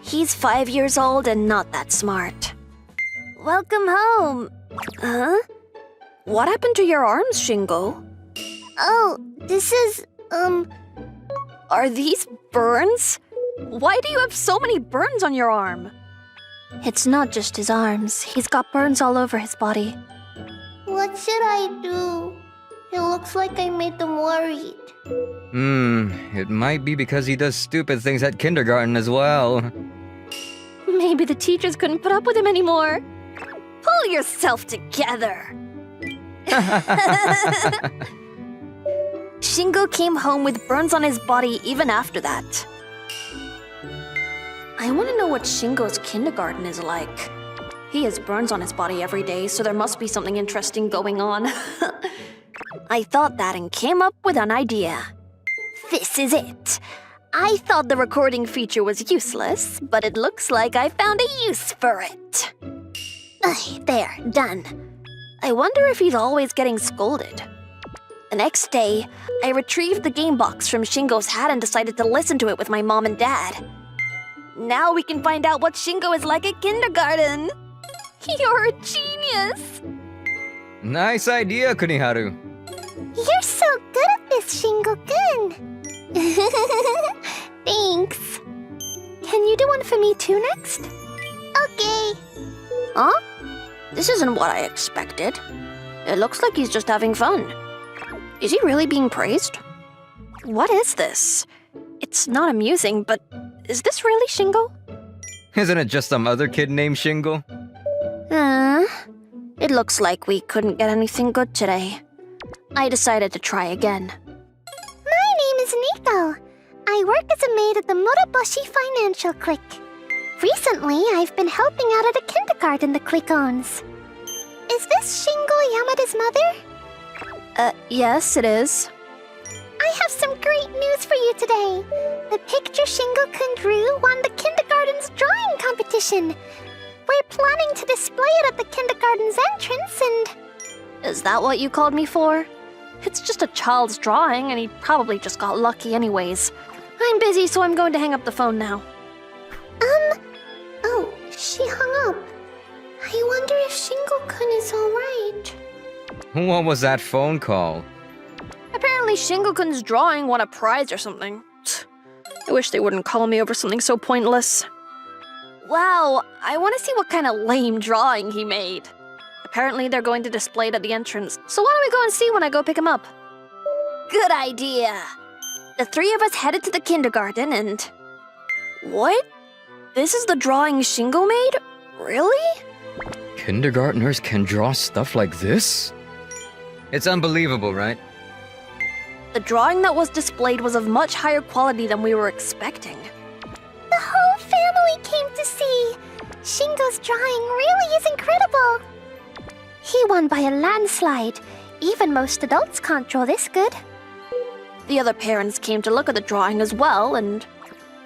He's 5 years old and not that smart. Welcome home. Huh? What happened to your arms, Shingo? Oh, this is, Are these burns? Why do you have so many burns on your arm? It's not just his arms. He's got burns all over his body. What should I do? It looks like I made them worried. It might be because he does stupid things at kindergarten as well. Maybe the teachers couldn't put up with him anymore. Pull yourself together. Shingo came home with burns on his body even after that. I want to know what Shingo's kindergarten is like. He has burns on his body every day, so there must be something interesting going on. I thought that and came up with an idea. This is it. I thought the recording feature was useless, but it looks like I found a use for it. There, done. I wonder if he's always getting scolded. The next day, I retrieved the game box from Shingo's hat and decided to listen to it with my mom and dad. Now we can find out what Shingo is like at kindergarten. You're a genius. Nice idea, Kuniharu. You're so good at this, Shingo-kun. Thanks. Can you do one for me too next? Okay. Huh? This isn't what I expected. It looks like he's just having fun. Is he really being praised? What is this? It's not amusing, but is this really Shingo? Isn't it just some other kid named Shingo? It looks like we couldn't get anything good today. I decided to try again. Shingo. I work as a maid at the Muraboshi Financial Clique. Recently, I've been helping out at a kindergarten the clique owns. Is this Shingo Yamada's mother? Yes, it is. I have some great news for you today. The picture Shingo-kun drew won the kindergarten's drawing competition. We're planning to display it at the kindergarten's entrance and... Is that what you called me for? It's just a child's drawing, and he probably just got lucky anyways. I'm busy, so I'm going to hang up the phone now. Oh, she hung up. I wonder if Shingo-kun is alright. What was that phone call? Apparently Shingo-kun's drawing won a prize or something. I wish they wouldn't call me over something so pointless. Wow, I want to see what kind of lame drawing he made. Apparently they're going to display it at the entrance, so why don't we go and see when I go pick him up? Good idea. The three of us headed to the kindergarten and... What? This is the drawing Shingo made? Really? Kindergartners can draw stuff like this? It's unbelievable, right? The drawing that was displayed was of much higher quality than we were expecting. The whole family came to see. Shingo's drawing really is incredible. He won by a landslide. Even most adults can't draw this good. The other parents came to look at the drawing as well, and...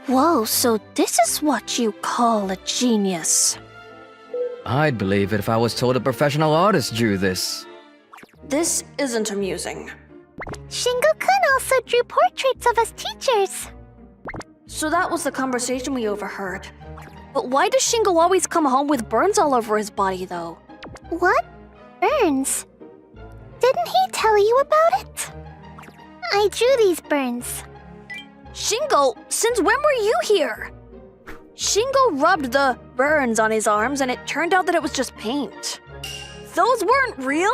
Whoa, so this is what you call a genius. I'd believe it if I was told a professional artist drew this. This isn't amusing. Shingo-kun also drew portraits of us teachers. So that was the conversation we overheard. But why does Shingo always come home with burns all over his body, though? What? Burns? Didn't he tell you about it? I drew these burns. Shingo, since when were you here? Shingo rubbed the burns on his arms and it turned out that it was just paint. Those weren't real?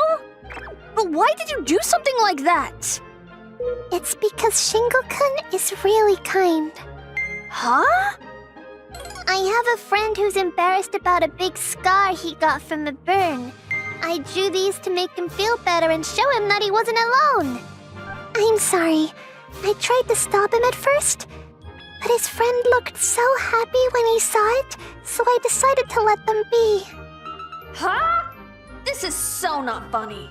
But why did you do something like that? It's because Shingo-kun is really kind. Huh? I have a friend who's embarrassed about a big scar he got from a burn. I drew these to make him feel better and show him that he wasn't alone. I'm sorry. I tried to stop him at first, but his friend looked so happy when he saw it, so I decided to let them be. Huh? This is so not funny.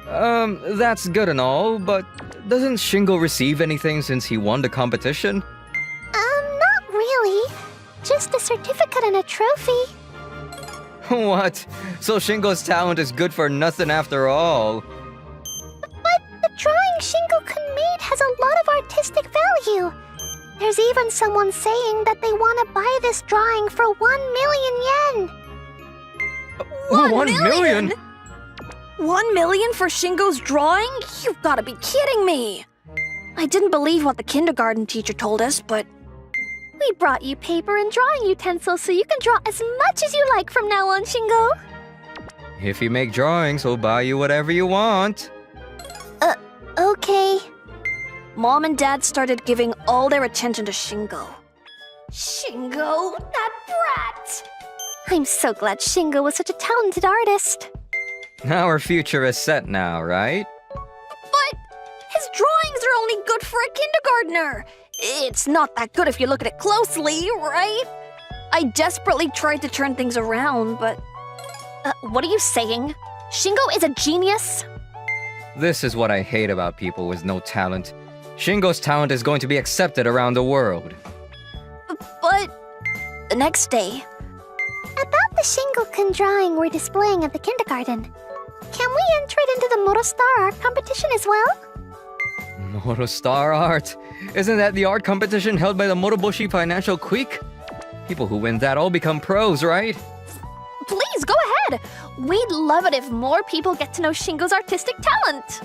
That's good and all, but doesn't Shingo receive anything since he won the competition? Not really. Just a certificate and a trophy. What? So Shingo's talent is good for nothing after all? But the drawing Shingo-kun made has a lot of artistic value. There's even someone saying that they want to buy this drawing for 1 million yen. 1 million? 1 million for Shingo's drawing? You've got to be kidding me! I didn't believe what the kindergarten teacher told us, but... We brought you paper and drawing utensils so you can draw as much as you like from now on, Shingo. If you make drawings, we'll buy you whatever you want. Okay. Mom and Dad started giving all their attention to Shingo. Shingo, that brat! I'm so glad Shingo was such a talented artist. Our future is set now, right? But his drawings are only good for a kindergartner. It's not that good if you look at it closely, right? I desperately tried to turn things around, but... What are you saying? Shingo is a genius? This is what I hate about people with no talent. Shingo's talent is going to be accepted around the world. But... The next day... About the Shingo-kun drawing we're displaying at the kindergarten. Can we enter it into the Moro Star Art competition as well? Moro Star Art? Isn't that the art competition held by the Moroboshi Financial Clique? People who win that all become pros, right? Please, go ahead! We'd love it if more people get to know Shingo's artistic talent!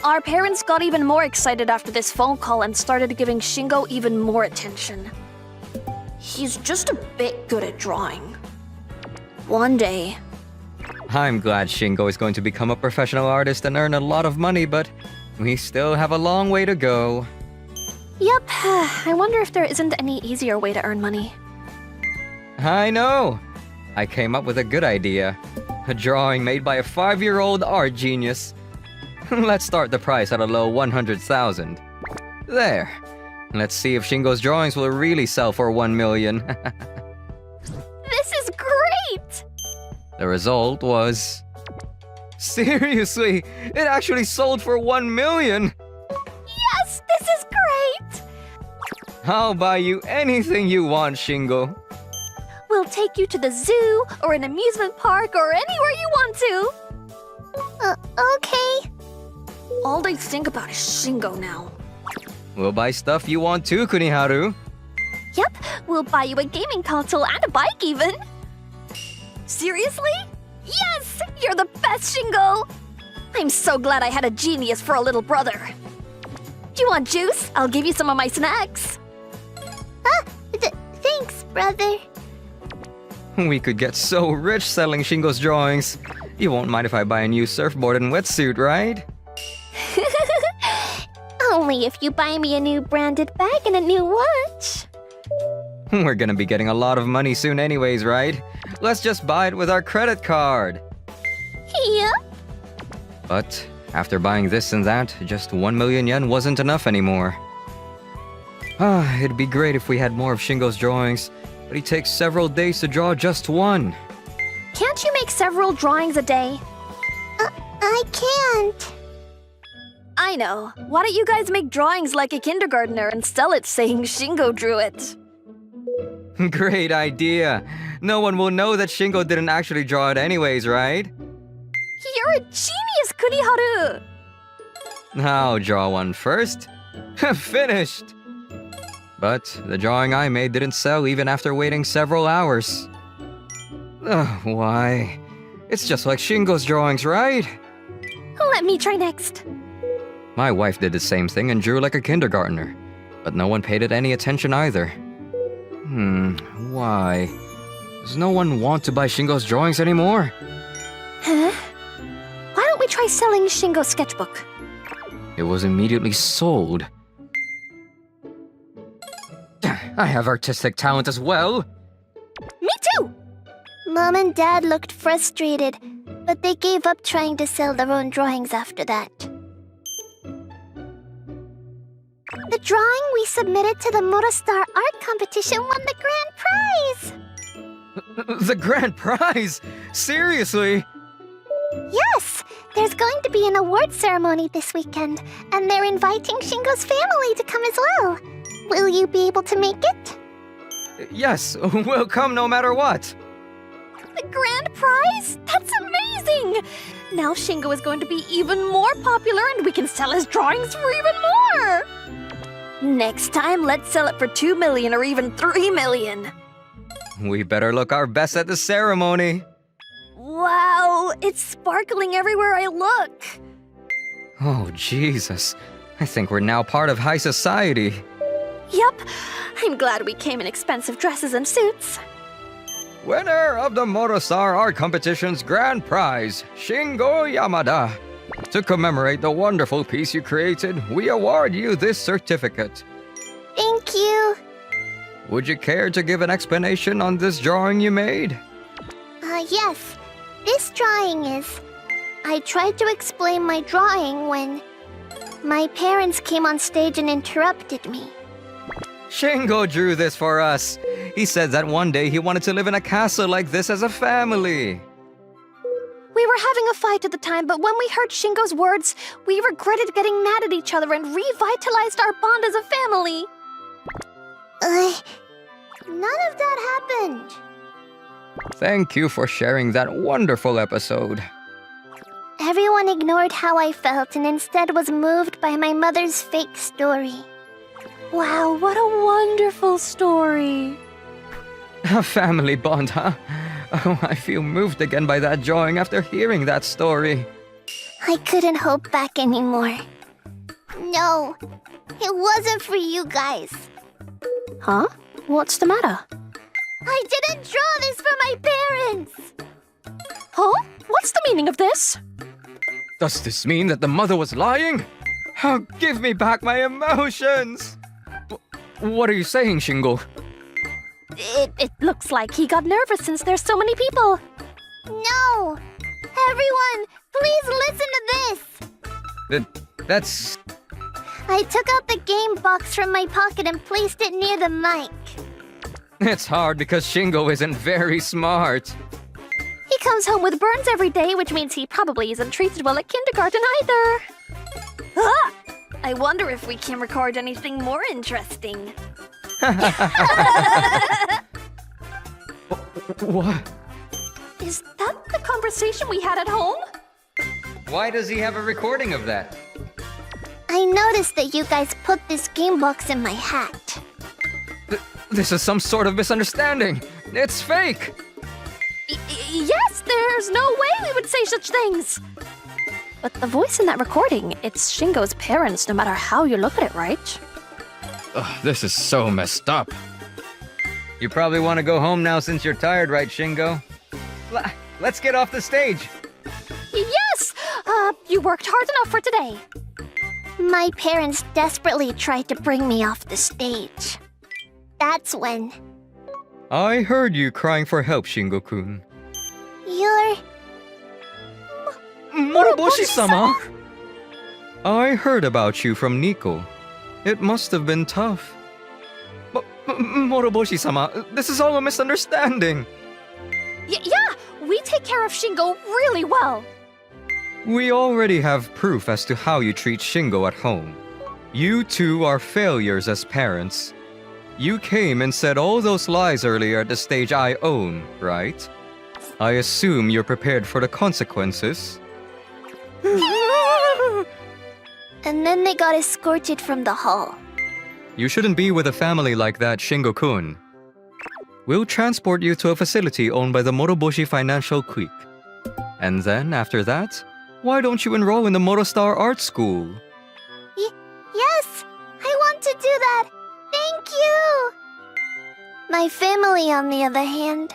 Our parents got even more excited after this phone call and started giving Shingo even more attention. He's just a bit good at drawing. One day... I'm glad Shingo is going to become a professional artist and earn a lot of money, but we still have a long way to go. Yup, I wonder if there isn't any easier way to earn money. I know! I came up with a good idea. A drawing made by a 5-year-old art genius. Let's start the price at a low 100,000. There. Let's see if Shingo's drawings will really sell for 1 million. This is great! The result was... Seriously, it actually sold for 1 million! Yes, this is great! I'll buy you anything you want, Shingo. We'll take you to the zoo, or an amusement park, or anywhere you want to. Okay. All they think about is Shingo now. We'll buy stuff you want too, Kuniharu. Yep, we'll buy you a gaming console and a bike even. Seriously? Yes! You're the best, Shingo! I'm so glad I had a genius for a little brother. Do you want juice? I'll give you some of my snacks. Thanks, brother. We could get so rich selling Shingo's drawings. You won't mind if I buy a new surfboard and wetsuit, right? Only if you buy me a new branded bag and a new watch. We're gonna be getting a lot of money soon anyways, right? Let's just buy it with our credit card. Yep. But after buying this and that, just 1 million yen wasn't enough anymore. It'd be great if we had more of Shingo's drawings, but he takes several days to draw just one. Can't you make several drawings a day? I can't. I know. Why don't you guys make drawings like a kindergartner and sell it saying Shingo drew it? Great idea. No one will know that Shingo didn't actually draw it anyways, right? You're a genius, Kuniharu! I'll draw one first. Finished! But the drawing I made didn't sell even after waiting several hours. Why? It's just like Shingo's drawings, right? Let me try next. My wife did the same thing and drew like a kindergartner, but no one paid it any attention either. Why? Does no one want to buy Shingo's drawings anymore? Huh? Why don't we try selling Shingo's sketchbook? It was immediately sold. I have artistic talent as well. Me too! Mom and Dad looked frustrated, but they gave up trying to sell their own drawings after that. The drawing we submitted to the Morostar art competition won the grand prize! The grand prize? Seriously? Yes! There's going to be an award ceremony this weekend, and they're inviting Shingo's family to come as well. Will you be able to make it? Yes, we'll come no matter what. The grand prize? That's amazing! Now Shingo is going to be even more popular and we can sell his drawings for even more! Next time, let's sell it for 2 million or even 3 million. We better look our best at the ceremony. Wow, it's sparkling everywhere I look. Oh, Jesus. I think we're now part of high society. Yep, I'm glad we came in expensive dresses and suits. Winner of the Morostar Art Competition's grand prize, Shingo Yamada. To commemorate the wonderful piece you created, we award you this certificate. Thank you. Would you care to give an explanation on this drawing you made? Yes. This drawing is... I tried to explain my drawing when... my parents came on stage and interrupted me. Shingo drew this for us. He said that one day he wanted to live in a castle like this as a family. We were having a fight at the time, but when we heard Shingo's words, we regretted getting mad at each other and revitalized our bond as a family. None of that happened. Thank you for sharing that wonderful episode. Everyone ignored how I felt and instead was moved by my mother's fake story. Wow, what a wonderful story. A family bond, huh? Oh, I feel moved again by that drawing after hearing that story. I couldn't hold back anymore. No, it wasn't for you guys. Huh? What's the matter? I didn't draw this for my parents! Huh? What's the meaning of this? Does this mean that the mother was lying? Oh, give me back my emotions! What are you saying, Shingo? It looks like he got nervous since there's so many people. No! Everyone, please listen to this! That's... I took out the game box from my pocket and placed it near the mic. It's hard because Shingo isn't very smart. He comes home with burns every day, which means he probably isn't treated well at kindergarten either. Ah! I wonder if we can record anything more interesting. What? Is that the conversation we had at home? Why does he have a recording of that? I noticed that you guys put this game box in my hat. This is some sort of misunderstanding. It's fake. Yes, there's no way we would say such things. But the voice in that recording, it's Shingo's parents, no matter how you look at it, right? Ugh, this is so messed up. You probably want to go home now since you're tired, right, Shingo? Let's get off the stage. Yes! You worked hard enough for today. My parents desperately tried to bring me off the stage. That's when I heard you crying for help, Shingo-kun. you're... Moroboshi-sama! I heard about you from Nico. It must have been tough. Moroboshi-sama, this is all a misunderstanding. Yeah, we take care of Shingo really well. We already have proof as to how you treat Shingo at home. You two are failures as parents. You came and said all those lies earlier at the stage I own, right? I assume you're prepared for the consequences. And then they got escorted from the hall. You shouldn't be with a family like that, Shingo-kun. We'll transport you to a facility owned by the Moroboshi Financial Clique. And then, after that, why don't you enroll in the Morostar Art School? Yes, I want to do that. Thank you. My family, on the other hand.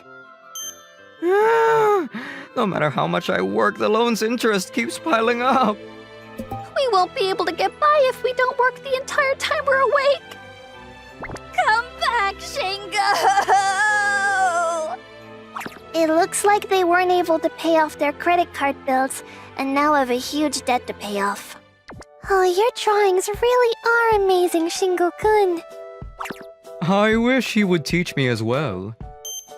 No matter how much I work, the loan's interest keeps piling up. We won't be able to get by if we don't work the entire time we're awake. Come back, Shingo! It looks like they weren't able to pay off their credit card bills and now have a huge debt to pay off. Oh, your drawings really are amazing, Shingo-kun. I wish he would teach me as well.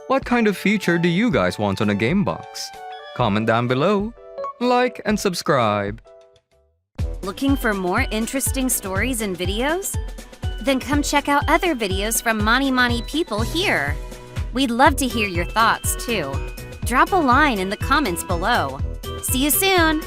What kind of feature do you guys want on a game box? Comment down below, like and subscribe. Looking for more interesting stories and videos? Then come check out other videos from Mani people here. We'd love to hear your thoughts too. Drop a line in the comments below. See you soon!